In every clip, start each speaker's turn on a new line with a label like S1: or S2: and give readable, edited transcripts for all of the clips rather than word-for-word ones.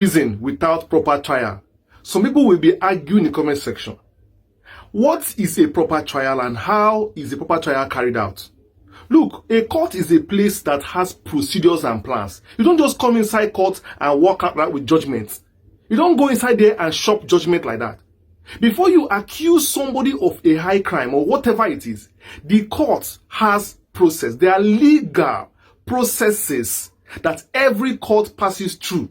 S1: Reason without proper trial. Some people will be arguing in the comment section. What is a proper trial and how is a proper trial carried out? Look, a court is a place that has procedures and plans. You don't just come inside court and walk out right with judgments. You don't go inside there and shop judgment like that. Before you accuse somebody of a high crime or whatever it is, the court has process. There are legal processes that every court passes through.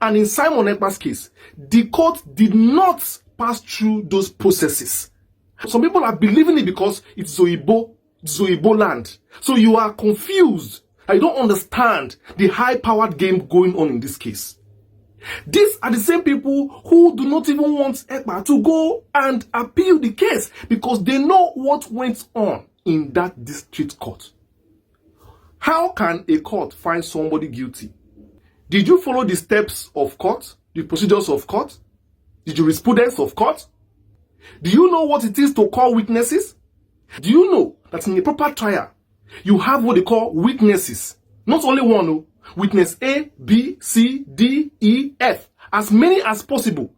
S1: And in Simon Èkpà's case, the court did not pass through those processes. Some people are believing it because it's Zoibo land. So you are confused. I don't understand the high-powered game going on in this case. These are the same people who do not even want Èkpà to go and appeal the case because they know what went on in that district court. How can a court find somebody guilty? Did you follow the steps of court? The procedures of court? The jurisprudence of court? Do you know what it is to call witnesses? Do you know that in a proper trial, you have what they call witnesses? Not only one, no. Witness A, B, C, D, E, F. As many as possible.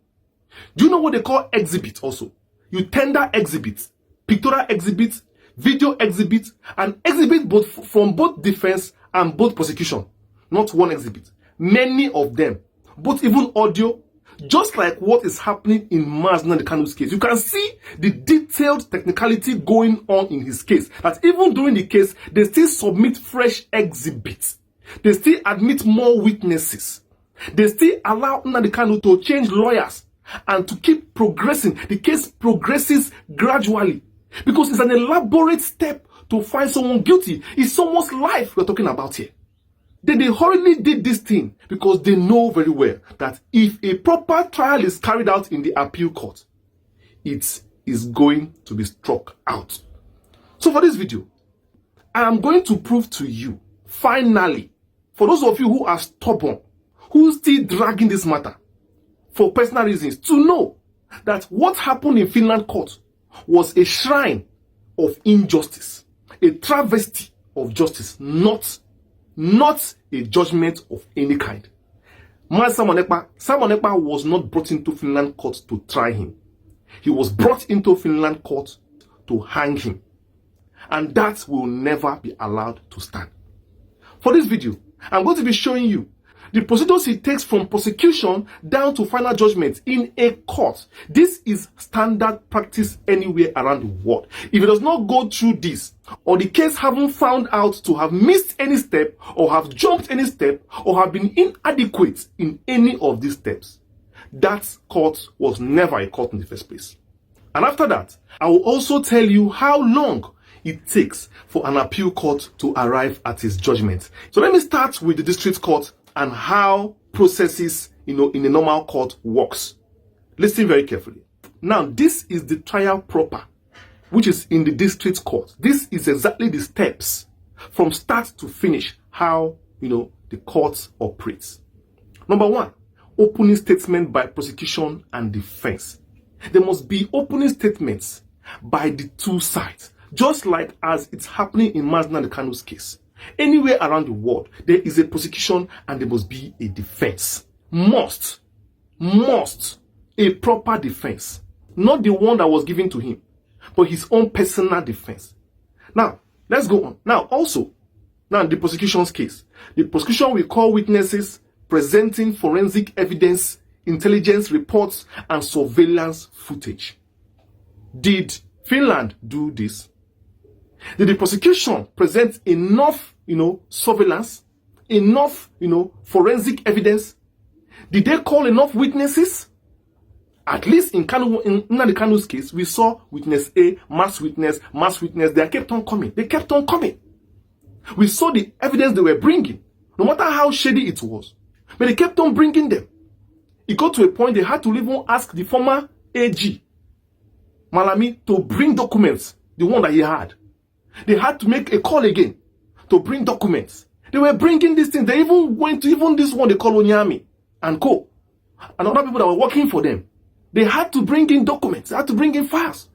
S1: Do you know what they call exhibits also? You tender exhibits, pictorial exhibits, video exhibits, and exhibit both from both defense and both prosecution. Not one exhibit. Many of them. Both even audio. Just like what is happening in Nnamdi Kanu's case. You can see the detailed technicality going on in his case. That even during the case, they still submit fresh exhibits. They still admit more witnesses. They still allow Nnamdi Kanu to change lawyers and to keep progressing. The case progresses gradually because it's an elaborate step to find someone guilty. It's someone's life we're talking about here. They hurriedly did this thing because they know very well that if a proper trial is carried out in the appeal court, it is going to be struck out. So for this video, I am going to prove to you, finally, for those of you who are stubborn, who are still dragging this matter for personal reasons, to know that what happened in Finland court was a shrine of injustice, a travesty of justice, not a judgment of any kind. Simon Èkpà was not brought into Finland court to try him. He was brought into Finland court to hang him. And that will never be allowed to stand. For this video, I'm going to be showing you the procedures it takes from prosecution down to final judgment in a court. This is standard practice anywhere around the world. If it does not go through this, or the case haven't found out to have missed any step, or have jumped any step, or have been inadequate in any of these steps, that court was never a court in the first place. And after that, I will also tell you how long it takes for an appeal court to arrive at its judgment. So let me start with the district court and how processes, in a normal court works. Listen very carefully. Now, this is the trial proper, which is in the district court. This is exactly the steps from start to finish, how, the court operates. Number one, opening statement by prosecution and defense. There must be opening statements by the two sides, just like as it's happening in Nnamdi Kanu's case. Anywhere around the world, there is a prosecution and there must be a defense. Must a proper defense. Not the one that was given to him, but his own personal defense. Now, let's go on. Now, the prosecution's case. The prosecution will call witnesses presenting forensic evidence, intelligence reports, and surveillance footage. Did Finland do this? Did the prosecution present enough, surveillance, enough, forensic evidence? Did they call enough witnesses? At least in Nnamdi Kanu's case, we saw witness A, mass witness. They kept on coming. We saw the evidence they were bringing, no matter how shady it was. But they kept on bringing them. It got to a point they had to even ask the former AG, Malami, to bring documents, the one that he had. They had to make a call again to bring documents. They were bringing these things. They even went to this one they call Onyami and co. And other people that were working for them. They had to bring in documents. They had to bring in files.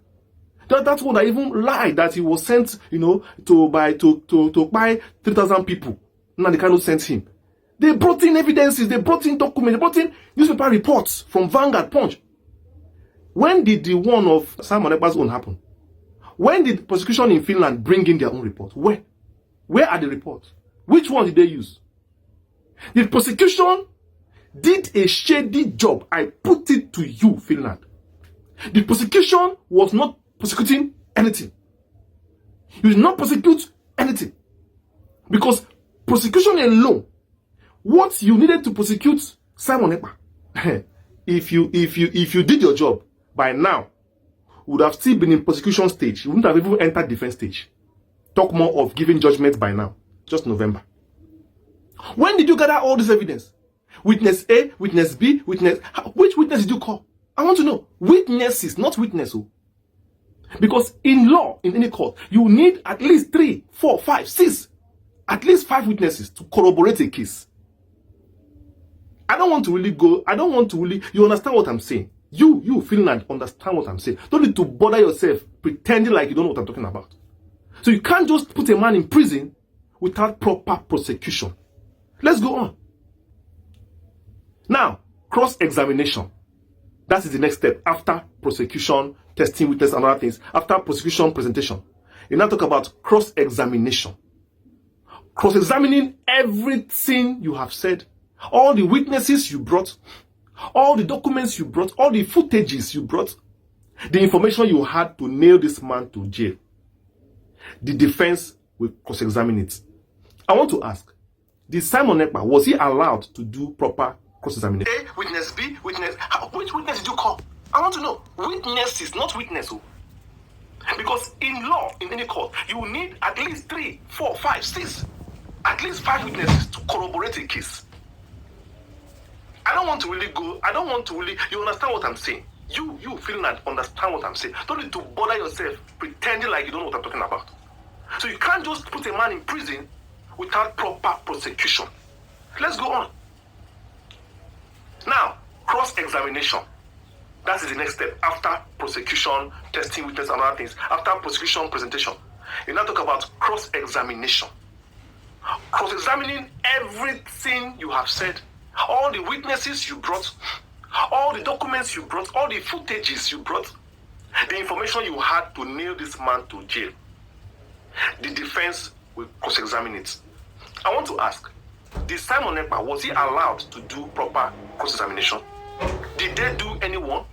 S1: That's one that even lied that he was sent, to buy 3,000 people. Nnamdi Kanu sent him. They brought in evidences, they brought in documents, they brought in newspaper reports from Vanguard, Punch. When did the one of Simon Ekpa's own happen? When did prosecution in Finland bring in their own report? Where? Where are the reports? Which one did they use? The prosecution did a shady job. I put it to you, Finland. The prosecution was not prosecuting anything. You did not prosecute anything. Because prosecution alone, what you needed to prosecute Simon Ekpa, if you did your job by now, would have still been in prosecution stage. You wouldn't have even entered defense stage. Talk more of giving judgment by now. Just November. When did you gather all this evidence? Witness A, witness B, witness... Which witness did you call? I want to know. Witnesses, not witness. Because in law, in any court, you need at least 3, 4, 5, 6, at least 5 witnesses to corroborate a case. I don't want to really, you understand what I'm saying? You Finland, understand what I'm saying. Don't need to bother yourself pretending like you don't know what I'm talking about. So you can't just put a man in prison without proper prosecution. Let's go on. Now, cross-examination. That is the next step after prosecution, testing witness and other things. After prosecution presentation, you now talk about cross-examination. Cross-examining everything you have said, all the witnesses you brought, all the documents you brought, all the footages you brought, the information you had to nail this man to jail. The defense will cross-examine it. I want to ask, did Simon Ekpa, was he allowed to do proper cross-examination? A, witness B, witness... Which witness did you call? I want to know. Witnesses, not witness. Because in law, in any court, you need at least 3, 4, 5, 6, at least 5 witnesses to corroborate a case. I don't want to really, you understand what I'm saying? You Finland, understand what I'm saying? Don't need to bother yourself pretending like you don't know what I'm talking about. So you can't just put a man in prison without proper prosecution. Let's go on. Now, cross-examination. That is the next step after prosecution, testing witness and other things. After prosecution presentation, you now talk about cross-examination. Cross-examining everything you have said, all the witnesses you brought, all the documents you brought, all the footages you brought, the information you had to nail this man to jail. The defense will cross-examine it. I want to ask, did Simon Ekpa, was he allowed to do proper cross-examination? Did they do any one?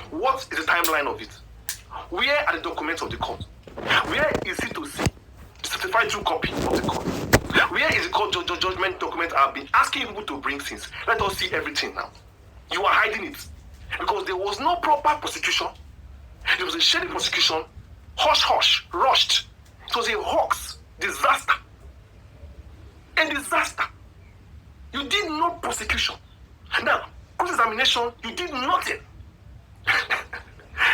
S1: What is the timeline of it? Where are the documents of the court? Where is it to see the certified true copy of the court? Where is the court judgment document? I've been asking people to bring things. Let us see everything now. You are hiding it. Because there was no proper prosecution. There was a shady prosecution. Hush, rushed. It was a hoax. Disaster. A disaster. You did no prosecution. Now, cross-examination, you did nothing.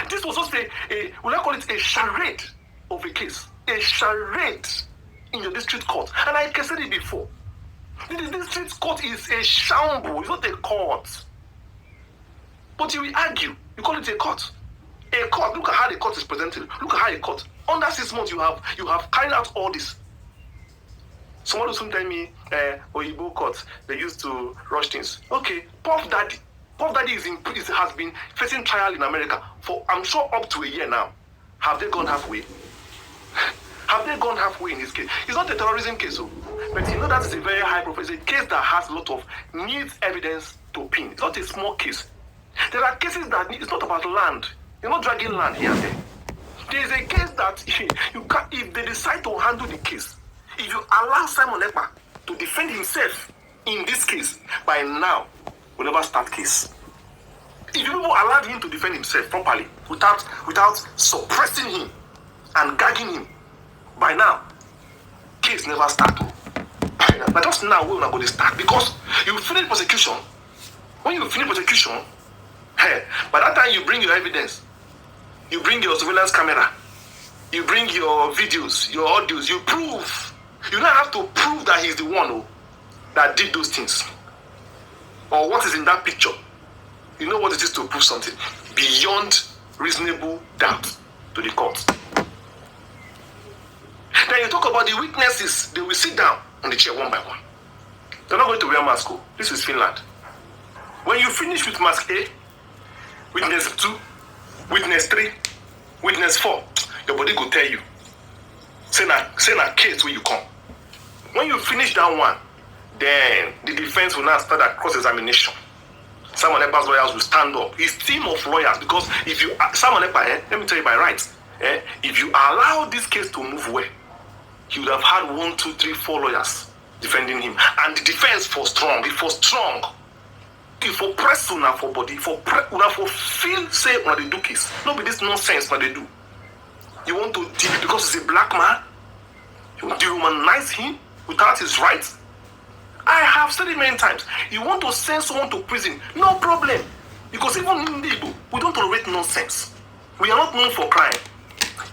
S1: This was just will I call it a charade of a case? A charade in your district court. And I can say it before. The district court is a shambles, it's not a court. But you will argue, you call it a court. A court, look at how the court is presented. Look at how a court. Under 6 months, you have carried out all this. Someone will soon tell me, Oyibo court, they used to rush things. Okay, Puff Daddy has been facing trial in America for, I'm sure, up to a year now. Have they gone halfway? Have they gone halfway in this case? It's not a terrorism case, but you know that is a very high profile. It's a case that has a lot of needs evidence to pin. It's not a small case. There are cases that it's not about land. You're not dragging land here and there. There is a case that you can, if they decide to handle the case, if you allow Simon Ekpa to defend himself in this case, by now, we'll never start case. If you allowed him to defend himself properly, without suppressing him and gagging him, by now, case never start. But just now, we're not going to start because you finish prosecution. When you finish prosecution, by that time you bring your evidence, you bring your surveillance camera, you bring your videos, your audios, you prove. You now have to prove that he's the one that did those things. Or what is in that picture. You know what it is to prove something beyond reasonable doubt to the court. Then you talk about the witnesses. They will sit down on the chair one by one. They're not going to wear mask. This is Finland. When you finish with mask A, witness 2, witness 3, witness 4, your body will tell you. Say na case where you come. When you finish that one, then the defense will now start that cross-examination. Simon Ekpa's lawyers will stand up. His team of lawyers, because if you Simon Ekpa, let me tell you by rights, if you allow this case to move well, he would have had 1, 2, 3, 4 lawyers defending him, and the defense for strong. If for strong, if for press una for body, for feel say una they do case. No be this nonsense what they do. You want to deal because he's a black man. You want to dehumanize him without his rights. I have said it many times. You want to send someone to prison, no problem. Because even in Igbo, we don't tolerate nonsense. We are not known for crime.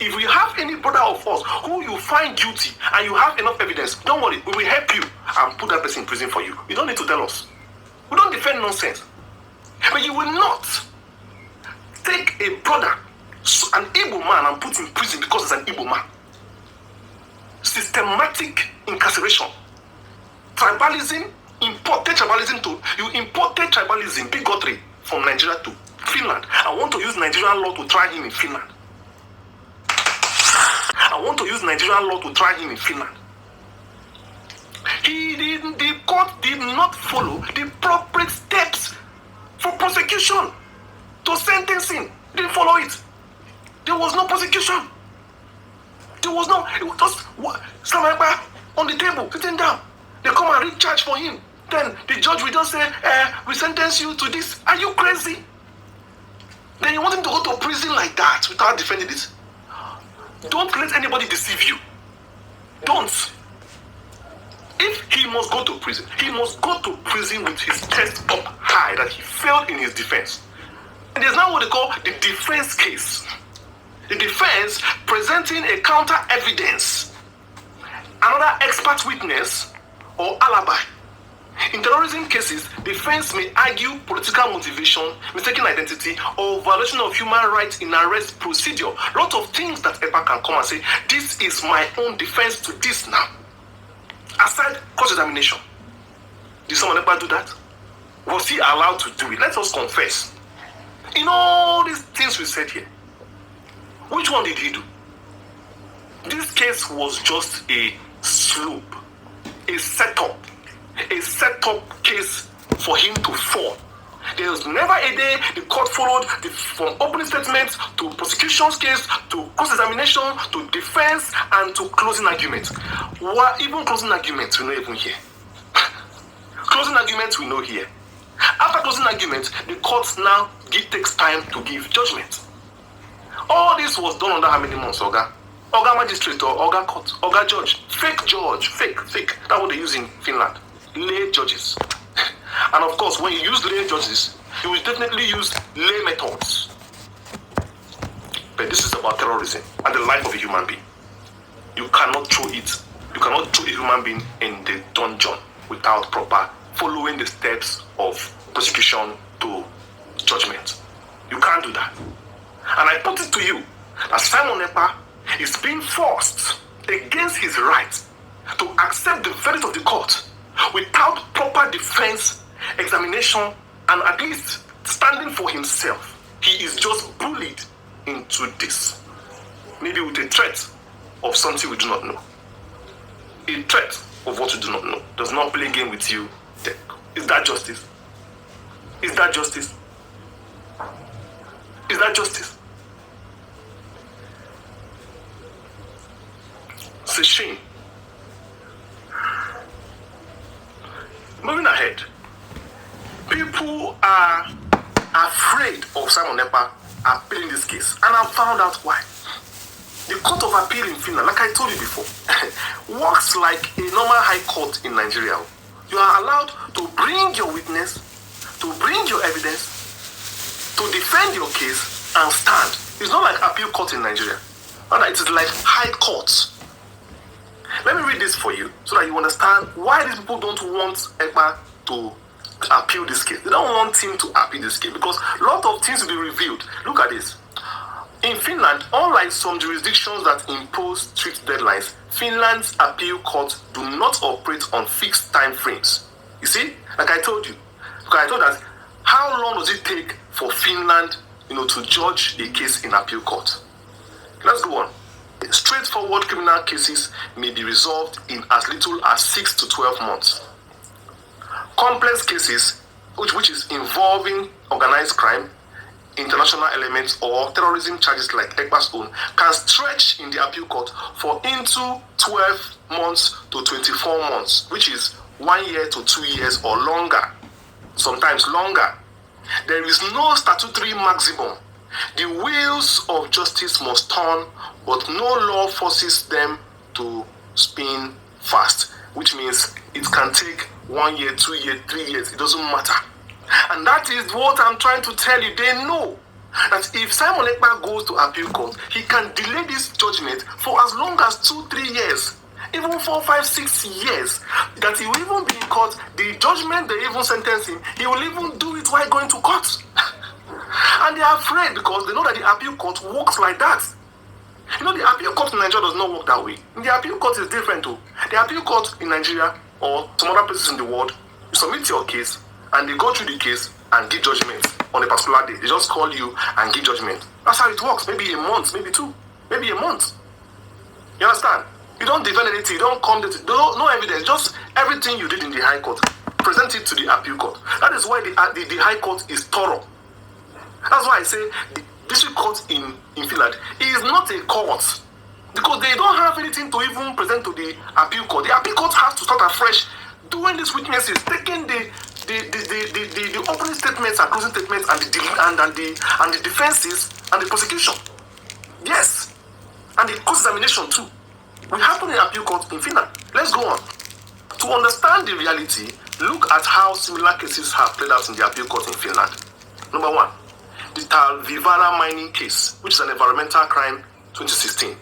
S1: If we have any brother of us who you find guilty and you have enough evidence, don't worry, we will help you and put that person in prison for you. You don't need to tell us. We don't defend nonsense. But you will not take a brother, an Igbo man, and put in prison because he's an Igbo man. Systematic incarceration. Tribalism, imported tribalism, bigotry from Nigeria to Finland. I want to use Nigerian law to try him in Finland. The court did not follow the appropriate steps for prosecution to sentencing. Didn't follow it. There was no prosecution. It was just Simon Ekpa on the table, sitting down. They come and read charge for him. Then the judge will just say, we sentence you to this. Are you crazy? Then you want him to go to prison like that without defending this? Don't let anybody deceive you. Don't. If he must go to prison, he must go to prison with his chest up high that he failed in his defense. And there's now what they call the defense case. The defense presenting a counter evidence, another expert witness or alibi. In terrorism cases, defense may argue political motivation, mistaken identity, or violation of human rights in arrest procedure. A lot of things that Èkpà can come and say, this is my own defense to this now. Aside cross-examination. Did someone ever do that? Was he allowed to do it? Let us confess. In all these things we said here, which one did he do? This case was just a slope, a setup case for him to fall. There was never a day the court followed from opening statements to prosecution's case to cross-examination to defense and to closing argument. Well, even closing arguments we know even here. Closing arguments we know here. After closing argument, the court now takes time to give judgment. All this was done under how many months, Oga? Oga magistrate or Oga court, Oga judge, fake judge, fake. That's what they use in Finland. Lay judges. And of course, when you use lay judges, you will definitely use lay methods. But this is about terrorism and the life of a human being. You cannot throw it. You cannot throw a human being in the dungeon without proper following the steps of prosecution to judgment. You can't do that. And I put it to you that Simon Ekpa is being forced against his right to accept the verdict of the court without proper defense, examination, and at least standing for himself. He is just bullied into this. Maybe with a threat of something we do not know. A threat of what we do not know. Does not play a game with you. Is that justice? Is that justice? Is that justice? It's a shame. Moving ahead, people are afraid of Simon Ekpa appealing this case, and I found out why. The Court of Appeal in Finland, like I told you before, works like a normal high court in Nigeria. You are allowed to bring your witness, to bring your evidence, to defend your case, and stand. It's not like appeal court in Nigeria. Rather, it is like high court. Let me read this for you so that you understand why these people don't want Èkpà to appeal this case. They don't want him to appeal this case because a lot of things will be revealed. Look at this. In Finland, unlike some jurisdictions that impose strict deadlines, Finland's appeal courts do not operate on fixed time frames. You see, like I told you, because I told that how long does it take for Finland, to judge a case in appeal court? Let's go on. Straightforward criminal cases may be resolved in as little as 6 to 12 months. Complex cases, which is involving organized crime, international elements, or terrorism charges like Èkpà's own, can stretch in the appeal court for into 12 months to 24 months, which is 1 year to 2 years or longer, sometimes longer. There is no statutory maximum. The wheels of justice must turn, but no law forces them to spin fast, which means it can take 1 year, 2 years, 3 years, it doesn't matter. And that is what I'm trying to tell you. They know that if Simon Èkpà goes to appeal court, he can delay this judgment for as long as 2-3 years, even 4, 5, 6 years. That he will even be in court. The judgment they even sentence him, he will even do it while going to court. And they are afraid because they know that the appeal court works like that. The appeal court in Nigeria does not work that way. The appeal court is different too. The appeal court in Nigeria or some other places in the world, you submit your case and they go through the case and give judgment on a particular day. They just call you and give judgment. That's how it works. Maybe a month, maybe 2, maybe a month. You understand? You don't defend anything, you don't come to no evidence, just everything you did in the High Court, present it to the appeal court. That is why the High Court is thorough. That's why I say the district court in Finland is not a court, because they don't have anything to even present to the appeal court. The appeal court has to start afresh, doing these witnesses, taking the opening statements and closing statements and the defenses and the prosecution. Yes, and the cross-examination too. We happen in the appeal court in Finland. Let's go on. To understand the reality, look at how similar cases have played out in the appeal court in Finland. Number 1, the Talvivaara mining case, which is an environmental crime, 2016.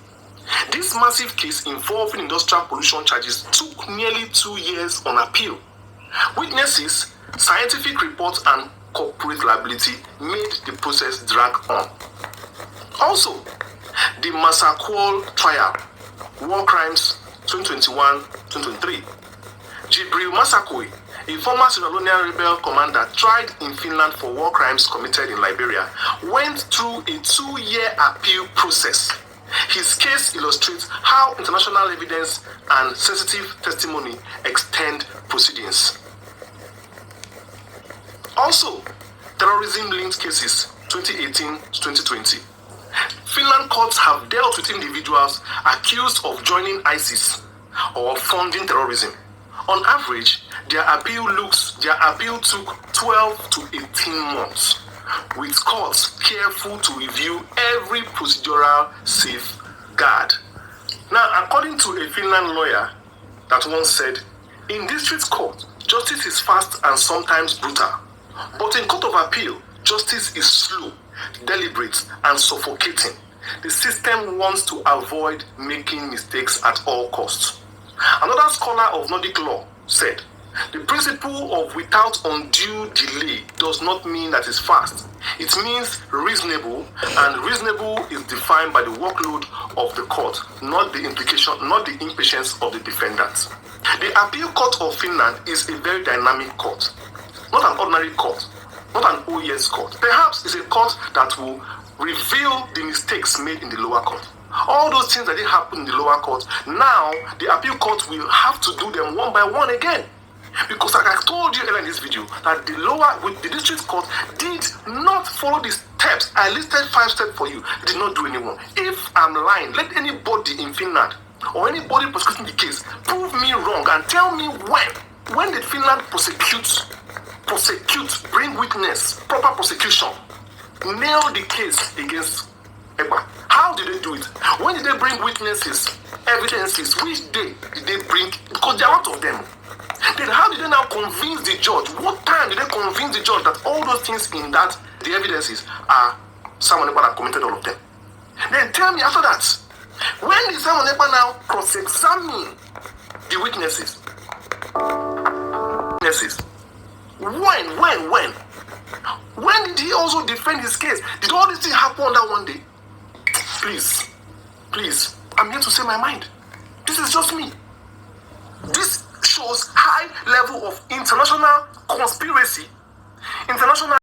S1: This massive case involving industrial pollution charges took nearly 2 years on appeal. Witnesses, scientific reports, and corporate liability made the process drag on. Also, the Massaquoi trial, War Crimes 2021-2023. Jibril Massaquoi, a former Sierra Leonean rebel commander tried in Finland for war crimes committed in Liberia, went through a 2-year appeal process. His case illustrates how international evidence and sensitive testimony extend proceedings. Also, terrorism-linked cases 2018-2020. Finland courts have dealt with individuals accused of joining ISIS or funding terrorism. On average, their appeal took 12 to 18 months, with courts careful to review every procedural safeguard. Now, according to a Finland lawyer that once said, in district court, justice is fast and sometimes brutal, but in court of appeal, justice is slow, deliberate, and suffocating. The system wants to avoid making mistakes at all costs. Another scholar of Nordic law said, the principle of without undue delay does not mean that it's fast. It means reasonable, and reasonable is defined by the workload of the court, not the impatience of the defendant. The appeal court of Finland is a very dynamic court, not an ordinary court, not an OES court. Perhaps it's a court that will reveal the mistakes made in the lower court. All those things that did happen in the lower court, now the appeal court will have to do them one by one again. Because like I told you earlier in this video, that the district court did not follow the steps. I listed 5 steps for you. They did not do any one. If I'm lying, let anybody in Finland or anybody prosecuting the case prove me wrong and tell me when did Finland prosecute, bring witness, proper prosecution, nail the case against Èkpà. How did they do it? When did they bring witnesses, evidences? Which day did they bring? Because there are a lot of them. Then how did they now convince the judge? What time did they convince the judge that all those things in that, the evidences, are Simon Èkpà that committed all of them? Then tell me after that, when did Simon Èkpà now cross-examine the witnesses? When did he also defend his case? Did all this thing happen on that one day? Please, I'm here to say my mind. This is just me. This show shows high level of international conspiracy, international